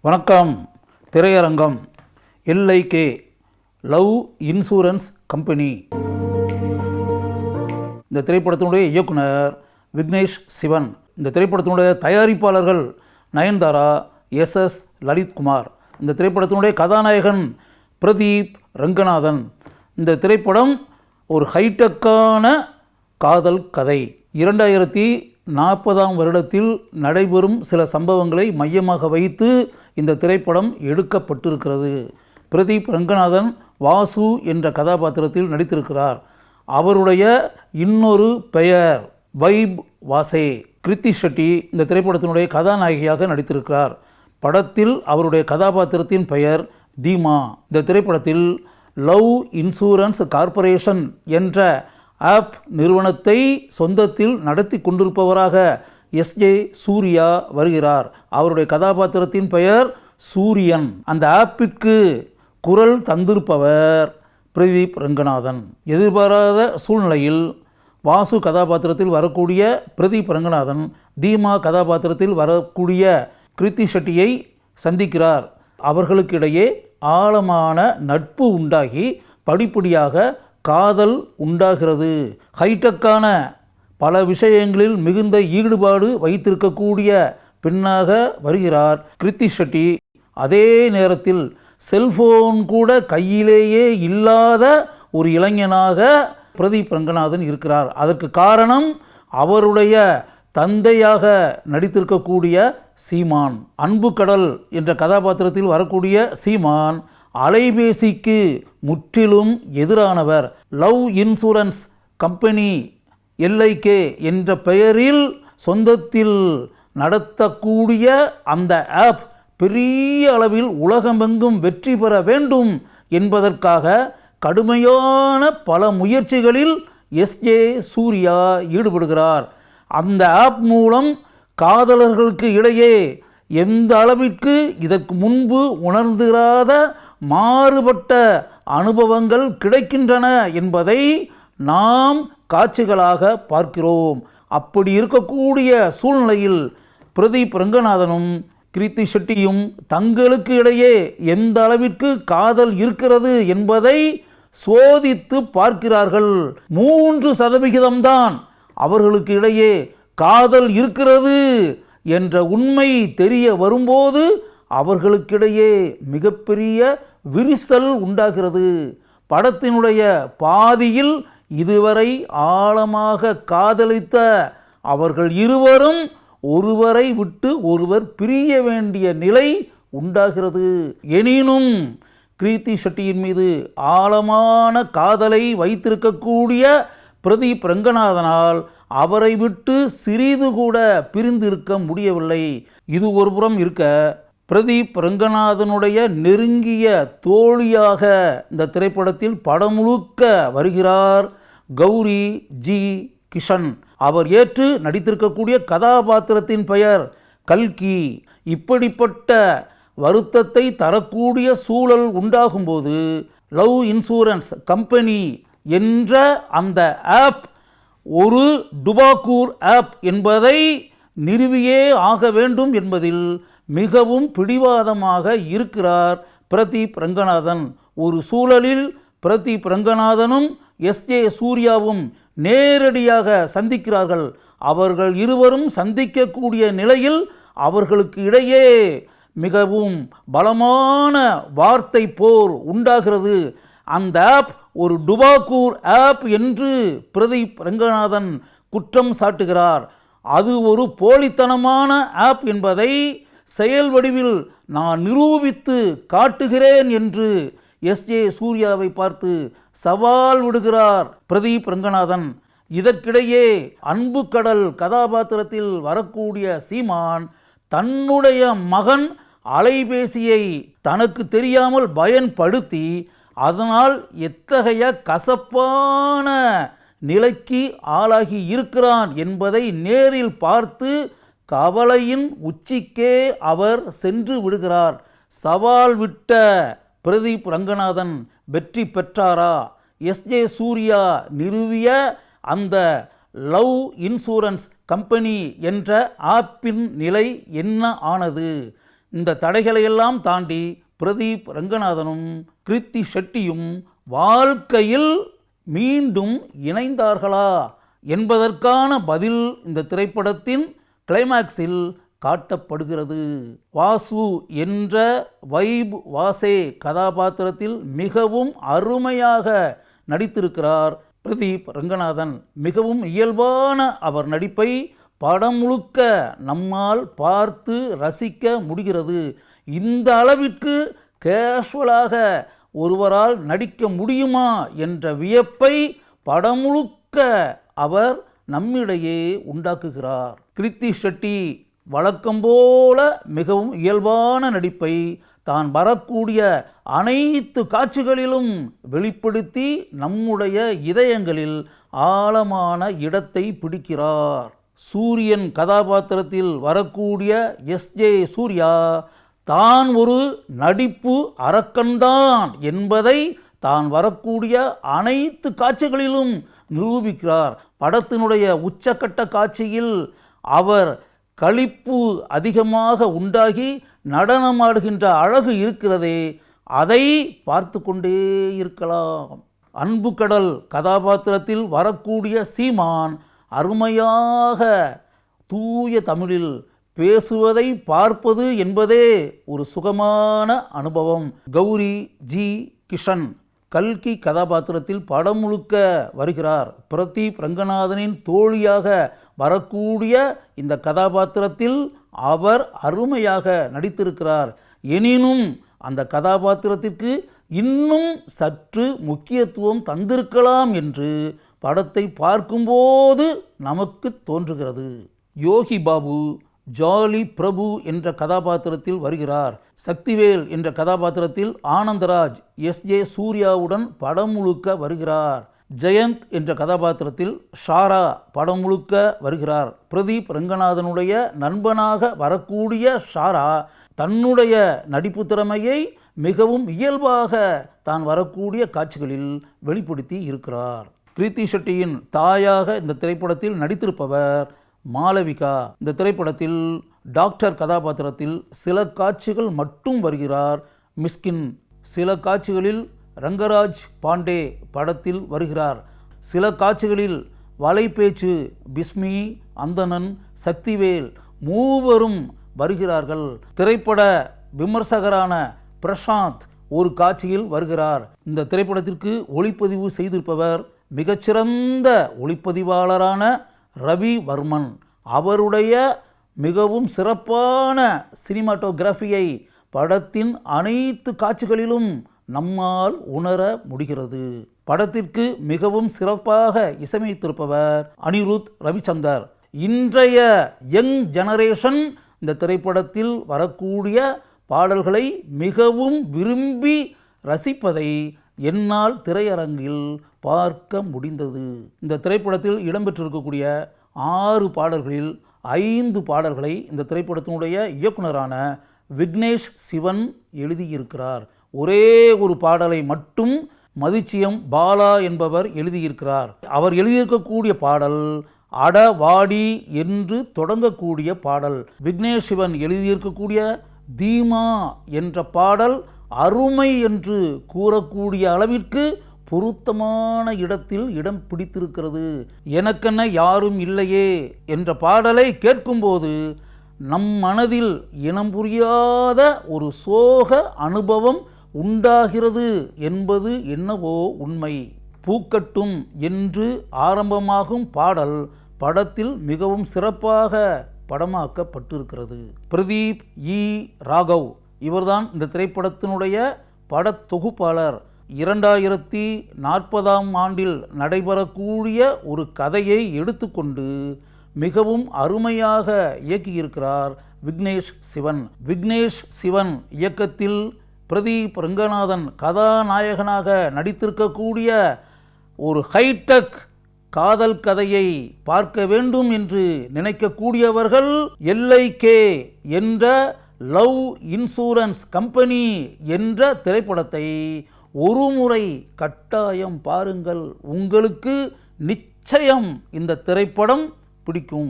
வணக்கம். திரையரங்கம். LIK love insurance company. இந்த திரைப்படத்தினுடைய இயக்குனர் விக்னேஷ் சிவன். இந்த திரைப்படத்தினுடைய தயாரிப்பாளர்கள் நயன்தாரா, SS லலித்குமார். இந்த திரைப்படத்தினுடைய கதாநாயகன் பிரதீப் ரங்கநாதன். இந்த திரைப்படம் ஒரு ஹைடெக்கான காதல் கதை. 2040 வருடத்தில் நடைபெறும் சில சம்பவங்களை மையமாக வைத்து இந்த திரைப்படம் எடுக்கப்பட்டிருக்கிறது. பிரதீப் ரங்கநாதன் வாசு என்ற கதாபாத்திரத்தில் நடித்திருக்கிறார். அவருடைய இன்னொரு பெயர் வைப் வாசே. கிருத்தி ஷெட்டி இந்த திரைப்படத்தினுடைய கதாநாயகியாக நடித்திருக்கிறார். படத்தில் அவருடைய கதாபாத்திரத்தின் பெயர் தீமா. இந்த திரைப்படத்தில் லவ் இன்சூரன்ஸ் கார்ப்பரேஷன் என்ற ஆப் நிறுவனத்தை சொந்தத்தில் நடத்தி கொண்டிருப்பவராக SJ சூர்யா வருகிறார். அவருடைய கதாபாத்திரத்தின் பெயர் சூரியன். அந்த ஆப்பிற்கு குரல் தந்திருப்பவர் பிரதீப் ரங்கநாதன். எதிர்பாராத சூழ்நிலையில் வாசு கதாபாத்திரத்தில் வரக்கூடிய பிரதீப் ரங்கநாதன் தீமா கதாபாத்திரத்தில் வரக்கூடிய கிருத்தி ஷெட்டியை சந்திக்கிறார். அவர்களுக்கிடையே ஆழமான நட்பு உண்டாகி படிப்படியாக காதல் உண்டாகிறது. ஹைடெக்கான பல விஷயங்களில் மிகுந்த ஈடுபாடு வைத்திருக்கக்கூடிய பெண்ணாக வருகிறார் கிருத்தி ஷெட்டி. அதே நேரத்தில் செல்போன் கூட கையிலேயே இல்லாத ஒரு இளைஞனாக பிரதீப் ரங்கநாதன் இருக்கிறார். அதற்கு காரணம் அவருடைய தந்தையாக நடித்திருக்கக்கூடிய சீமான். அன்பு கடல் என்ற கதாபாத்திரத்தில் வரக்கூடிய சீமான் அலைபேசிக்கு முற்றிலும் எதிரானவர். லவ் இன்சூரன்ஸ் கம்பெனி LIK என்ற பெயரில் சொந்தத்தில் நடத்தக்கூடிய அந்த ஆப் பெரிய அளவில் உலகமெங்கும் வெற்றி பெற வேண்டும் என்பதற்காக கடுமையான பல முயற்சிகளில் SJ சூர்யா ஈடுபடுகிறார். அந்த ஆப் மூலம் காதலர்களுக்கு இடையே எந்த அளவிற்கு இதற்கு முன்பு உணர்ந்திராத மாறுபட்ட அனுபவங்கள் கிடைக்கின்றன என்பதை நாம் காட்சிகளாக பார்க்கிறோம். அப்படி இருக்கக்கூடிய சூழ்நிலையில் பிரதீப் ரங்கநாதனும் கிருத்தி ஷெட்டியும் தங்களுக்கு இடையே எந்த அளவிற்கு காதல் இருக்கிறது என்பதை சோதித்து பார்க்கிறார்கள். 3% தான் அவர்களுக்கு இடையே காதல் இருக்கிறது என்ற உண்மை தெரிய வரும்போது அவர்களுக்கிடையே மிகப்பெரிய விரிசல் உண்டாகிறது. படத்தினுடைய பாதியில் இதுவரை ஆழமாக காதலித்த அவர்கள் இருவரும் ஒருவரை விட்டு ஒருவர் பிரிய வேண்டிய நிலை உண்டாகிறது. எனினும் கிருத்தி ஷெட்டியின் மீது ஆழமான காதலை வைத்திருக்கக்கூடிய பிரதீப் ரங்கநாதனால் அவரை விட்டு சிறிது கூட பிரிந்திருக்க முடியவில்லை. இது ஒரு புறம் இருக்க, பிரதீப் ரங்கநாதனுடைய நெருங்கிய தோழியாக இந்த திரைப்படத்தில் படம் முழுக்க வருகிறார் கௌரி ஜி கிஷன். அவர் ஏற்று நடித்திருக்கக்கூடிய கதாபாத்திரத்தின் பெயர் கல்கி. இப்படிப்பட்ட வருத்தத்தை தரக்கூடிய சூழல் உண்டாகும்போது லவ் இன்சூரன்ஸ் கம்பெனி என்ற அந்த ஆப் ஒரு டுபாக்கூர் ஆப் என்பதை நிறுவியே ஆக வேண்டும் என்பதில் மிகவும் பிடிவாதமாக இருக்கிறார் பிரதீப் ரங்கநாதன். ஒரு சூழலில் பிரதீப் ரங்கநாதனும் SJ சூர்யாவும் நேரடியாக சந்திக்கிறார்கள். அவர்கள் இருவரும் சந்திக்கக்கூடிய நிலையில் அவர்களுக்கு இடையே மிகவும் பலமான வார்த்தை போர் உண்டாகிறது. அந்த ஆப் ஒரு டுபாக்கூர் ஆப் என்று பிரதீப் ரங்கநாதன் குற்றம் சாட்டுகிறார். அது ஒரு போலித்தனமான ஆப் என்பதை செயல் வடிவில் நான் நிரூபித்து காட்டுகிறேன் என்று SJ சூர்யாவை பார்த்து சவால் விடுகிறார் பிரதீப் ரங்கநாதன். இதற்கிடையே அன்பு கடல் கதாபாத்திரத்தில் வரக்கூடிய சீமான் தன்னுடைய மகன் அலைபேசியை தனக்கு தெரியாமல் பயன்படுத்தி அதனால் எத்தகைய கசப்பான நிலைக்கு ஆளாகி இருக்கிறான் என்பதை நேரில் பார்த்து கவலையின் உச்சிக்கே அவர் சென்று விடுகிறார். சவால் விட்ட பிரதீப் ரங்கநாதன் வெற்றி பெற்றாரா? SJ சூர்யா நிறுவிய அந்த லவ் இன்சூரன்ஸ் கம்பெனி என்ற ஆப்பின் நிலை என்ன ஆனது? இந்த தடைகளையெல்லாம் தாண்டி பிரதீப் ரங்கநாதனும் கிருத்தி ஷெட்டியும் வாழ்க்கையில் மீண்டும் இணைந்தார்களா என்பதற்கான பதில் இந்த திரைப்படத்தின் கிளைமாக்ஸில் காட்டப்படுகிறது. வாசு என்ற வைப் வாசே கதாபாத்திரத்தில் மிகவும் அருமையாக நடித்திருக்கிறார் பிரதீப் ரங்கநாதன். மிகவும் இயல்பான அவர் நடிப்பை படம் முழுக்க நம்மால் பார்த்து ரசிக்க முடிகிறது. இந்த அளவிற்கு கேஷுவலாக ஒருவரால் நடிக்க முடியுமா என்ற வியப்பை படம் முழுக்க அவர் நம்மிடையே உண்டாக்குகிறார். கிருத்தி ஷெட்டி வழக்கம்போல மிகவும் இயல்பான நடிப்பை தான் வரக்கூடிய அனைத்து காட்சிகளிலும் வெளிப்படுத்தி நம்முடைய இதயங்களில் ஆழமான இடத்தை பிடிக்கிறார். சூரியன் கதாபாத்திரத்தில் வரக்கூடிய எஸ்.ஜே. சூர்யா தான் ஒரு நடிப்பு அரக்கன்தான் என்பதை தான் வரக்கூடிய அனைத்து காட்சிகளிலும் நிரூபிக்கிறார். படத்தினுடைய உச்சக்கட்ட காட்சியில் அவர் களிப்பு அதிகமாக உண்டாகி நடனமாடுகின்ற அழகு இருக்கிறதே, அதை பார்த்து கொண்டே இருக்கலாம். அன்பு கடல் கதாபாத்திரத்தில் வரக்கூடிய சீமான் அருமையாக தூய தமிழில் பேசுவதை பார்ப்பது என்பதே ஒரு சுகமான அனுபவம். கௌரி ஜி கிஷன் கல்கி கதாபாத்திரத்தில் படம் முழுக்க வருகிறார். பிரதீப் ரங்கநாதனின் தோழியாக வரக்கூடிய இந்த கதாபாத்திரத்தில் அவர் அருமையாக நடித்திருக்கிறார். எனினும் அந்த கதாபாத்திரத்திற்கு இன்னும் சற்று முக்கியத்துவம் தந்திருக்கலாம் என்று படத்தை பார்க்கும்போது நமக்கு தோன்றுகிறது. யோகி பாபு ஜாலி பிரபு என்ற கதாபாத்திரத்தில் வருகிறார். சக்திவேல் என்ற கதாபாத்திரத்தில் ஆனந்தராஜ் எஸ்.ஜே. சூர்யாவுடன் படம் முழுக்க வருகிறார். ஜெயந்த் என்ற கதாபாத்திரத்தில் ஷாரா படம் முழுக்க வருகிறார். பிரதீப் ரங்கநாதனுடைய நண்பனாக வரக்கூடிய ஷாரா தன்னுடைய நடிப்பு திறமையை மிகவும் இயல்பாக தான் வரக்கூடிய காட்சிகளில் வெளிப்படுத்தி இருக்கிறார். கிருத்தி ஷெட்டியின் தாயாக இந்த திரைப்படத்தில் நடித்திருப்பவர் மாளவிகா. இந்த திரைப்படத்தில் டாக்டர் கதாபாத்திரத்தில் சில காட்சிகள் மட்டும் வருகிறார் மிஸ்கின். சில காட்சிகளில் ரங்கராஜ் பாண்டே படத்தில் வருகிறார். சில காட்சிகளில் வலைப்பேச்சு பிஸ்மி, அந்தணன், சக்திவேல் மூவரும் வருகிறார்கள். திரைப்பட விமர்சகரான பிரசாந்த் ஒரு காட்சியில் வருகிறார். இந்த திரைப்படத்திற்கு ஒளிப்பதிவு செய்திருப்பவர் மிகச்சிறந்த ஒளிப்பதிவாளரான ரவி வர்மன். அவருடைய மிகவும் சிறப்பான சினிமாட்டோகிராஃபியை படத்தின் அனைத்து காட்சிகளிலும் நம்மால் உணர முடிகிறது. படத்திற்கு மிகவும் சிறப்பாக இசையமைத்திருப்பவர் அனிருத் ரவிச்சந்தர். இன்றைய யங் ஜெனரேஷன் இந்த திரைப்படத்தில் வரக்கூடிய பாடல்களை மிகவும் விரும்பி ரசிப்பதை என்னால் திரையரங்கில் பார்க்க முடிந்தது. இந்த திரைப்படத்தில் இடம்பெற்றிருக்கக்கூடிய 6 பாடல்களில் 5 பாடல்களை இந்த திரைப்படத்தினுடைய இயக்குனரான விக்னேஷ் சிவன் எழுதியிருக்கிறார். ஒரே ஒரு பாடலை மட்டும் மதிச்சியம் பாலா என்பவர் எழுதியிருக்கிறார். அவர் எழுதியிருக்கக்கூடிய பாடல் அடவாடி என்று தொடங்கக்கூடிய பாடல். விக்னேஷ் சிவன் எழுதியிருக்கக்கூடிய தீமா என்ற பாடல் அருமை என்று கூறக்கூடிய அளவிற்கு பொருத்தமான இடத்தில் இடம் பிடித்திருக்கிறது. எனக்கென்ன யாரும் இல்லையே என்ற பாடலை கேட்கும்போது நம் மனதில் இனம் புரியாத ஒரு சோக அனுபவம் உண்டாகிறது என்பது என்னவோ உண்மை. பூக்கட்டும் என்று ஆரம்பமாகும் பாடல் படத்தில் மிகவும் சிறப்பாக படமாக்கப்பட்டிருக்கிறது. பிரதீப் இ. ராகவ் இவர்தான் இந்த திரைப்படத்தினுடைய படத்தொகுப்பாளர். 2040ஆம் ஆண்டில் நடைபெறக்கூடிய ஒரு கதையை எடுத்துக்கொண்டு மிகவும் அருமையாக இயக்கியிருக்கிறார் விக்னேஷ் சிவன். விக்னேஷ் சிவன் இயக்கத்தில் பிரதீப் ரங்கநாதன் கதாநாயகனாக நடித்திருக்கக்கூடிய ஒரு ஹைடெக் காதல் கதையை பார்க்க வேண்டும் என்று நினைக்கக்கூடியவர்கள் LIK என்ற லவ் இன்சூரன்ஸ் கம்பெனி என்ற திரைப்படத்தை ஒரு முறை கட்டாயம் பாருங்கள். உங்களுக்கு நிச்சயம் இந்த திரைப்படம் பிடிக்கும்.